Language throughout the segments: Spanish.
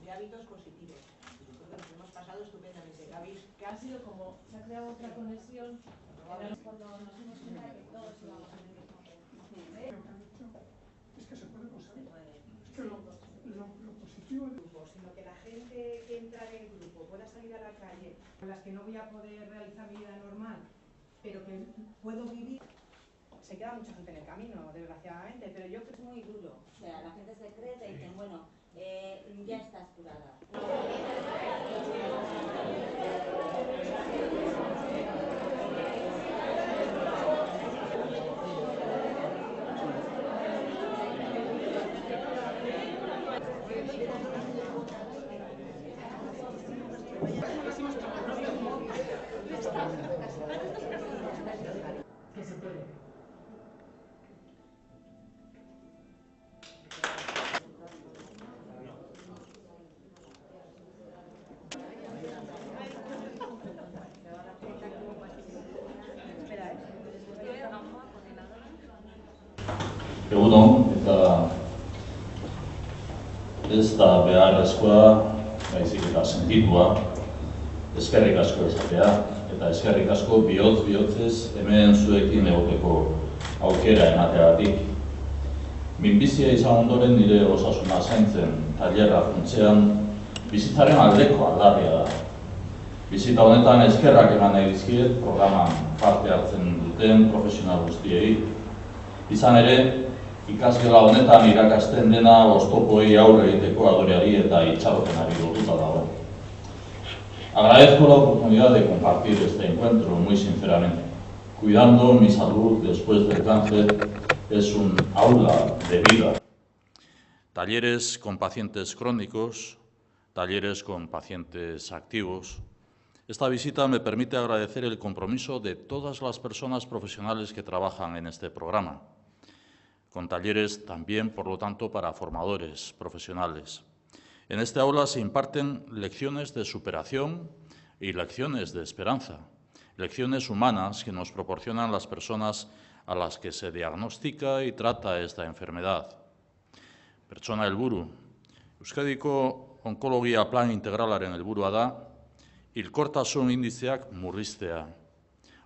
de hábitos positivos. Porque nos hemos pasado estupendamente. Que ha sido como, se ha creado otra conexión cuando nos hemos quedado que todos íbamos en el mismo tren. Es que se puede conseguir. Es que lo positivo del grupo, sino que la gente que entra en el grupo pueda salir a la calle, con las que no voy a poder realizar mi vida normal, pero que puedo vivir. Se queda mucha gente en el camino, desgraciadamente, pero yo creo que es muy duro. O sea, la gente se cree, te dicen, bueno, ya estás curada. Que se puede. Egunon, eta ez da beharrezkoa, baizik eta sentitua, eskerrik asko esatea, eta eskerrik asko bihotz-bihotzez hemen zuekin egoteko aukera emateagatik. Minbizia izan ondoren nire osasuna zaintzen tailerra funtsean bizitzaren aldeko aldarria da. Bizita honetan eskerrak eman nahi dizkiet programan parte hartzen duten profesional guztiei. Izan ere, ikasgela honetan irakasten dena oztopoei aurre egiteko adoreari eta itxaropenari lotuta dago. Agradezco la oportunidad de compartir este encuentro muy sinceramente. Cuidando mi salud después del cáncer es un aula de vida. Talleres con pacientes crónicos, talleres con pacientes activos. Esta visita me permite agradecer el compromiso de todas las personas profesionales que trabajan en este programa, con talleres también, por lo tanto, para formadores profesionales. En este aula se imparten lecciones de superación y lecciones de esperanza, lecciones humanas que nos proporcionan las personas a las que se diagnostica y trata esta enfermedad. Pertsona helburu. Euskadiko onkologia plan integralaren helburua da hilkortasun indizeak murriztea.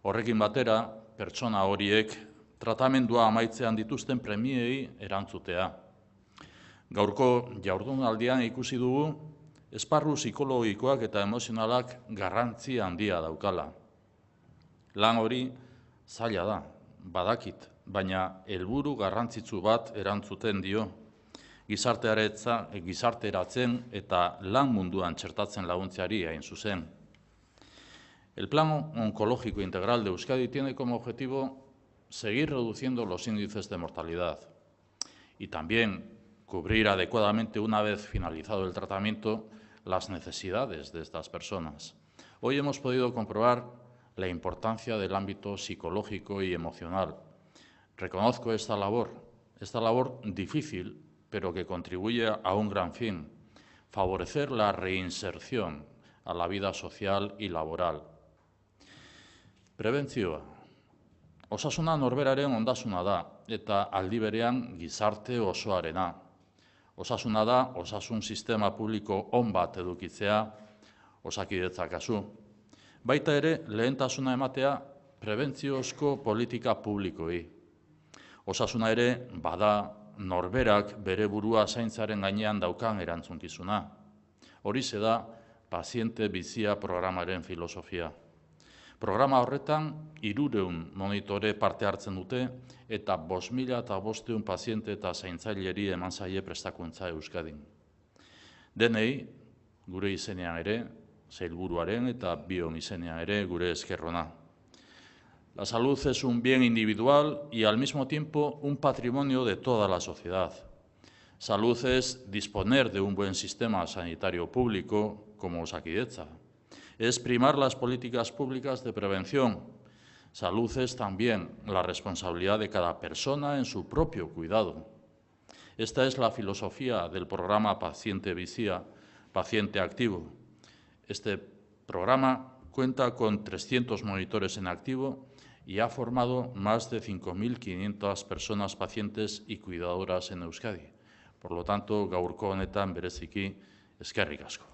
Horrekin batera, pertsona horiek tratamendua amaitzean dituzten premiei erantzutea. Gaurko jardunaldian ikusi dugu esparru psikologikoak eta emozionalak garrantzi handia daukala. Lan hori zaila da, badakit, baina helburu garrantzitsu bat erantzuten dio, gizarteratzen eta lan munduan txertatzen laguntzeari hain zuzen. El Plan Oncológico Integral de Euskadi tiene como objetivo seguir reduciendo los índices de mortalidad y también cubrir adecuadamente, una vez finalizado el tratamiento, las necesidades de estas personas. Hoy hemos podido comprobar la importancia del ámbito psicológico y emocional. Reconozco esta labor difícil, pero que contribuye a un gran fin: favorecer la reinserción a la vida social y laboral. Prebentzioa. Osasuna norberaren ondasuna da, eta aldi berean gizarte osoarena. Osasuna da, osasun sistema publiko on bat edukitzea, Osakidetza kasu. Baita ere, lehentasuna ematea prebentziozko politika publikoi. Osasuna ere, bada norberak bere burua zaintzaren gainean daukan erantzunkizuna. Horixe da paziente bizia programaren filosofia. Programa horretan 300 monitore parte hartzen dute eta 5.500 paziente eta zaintzaileri eman zaie prestakuntza Euskadin. Denei, gure izenean ere, sailburuaren eta bion izenean ere gure eskerrona. La salud es un bien individual y al mismo tiempo un patrimonio de toda la sociedad. Salud es disponer de un buen sistema sanitario público como Osakidetza. Es primar las políticas públicas de prevención. Salud es también la responsabilidad de cada persona en su propio cuidado. Esta es la filosofía del programa Paziente Bizia, Paciente Activo. Este programa cuenta con 300 monitores en activo y ha formado más de 5.500 personas pacientes y cuidadoras en Euskadi. Por lo tanto, gaurko honetan bereziki Eskerrik asko.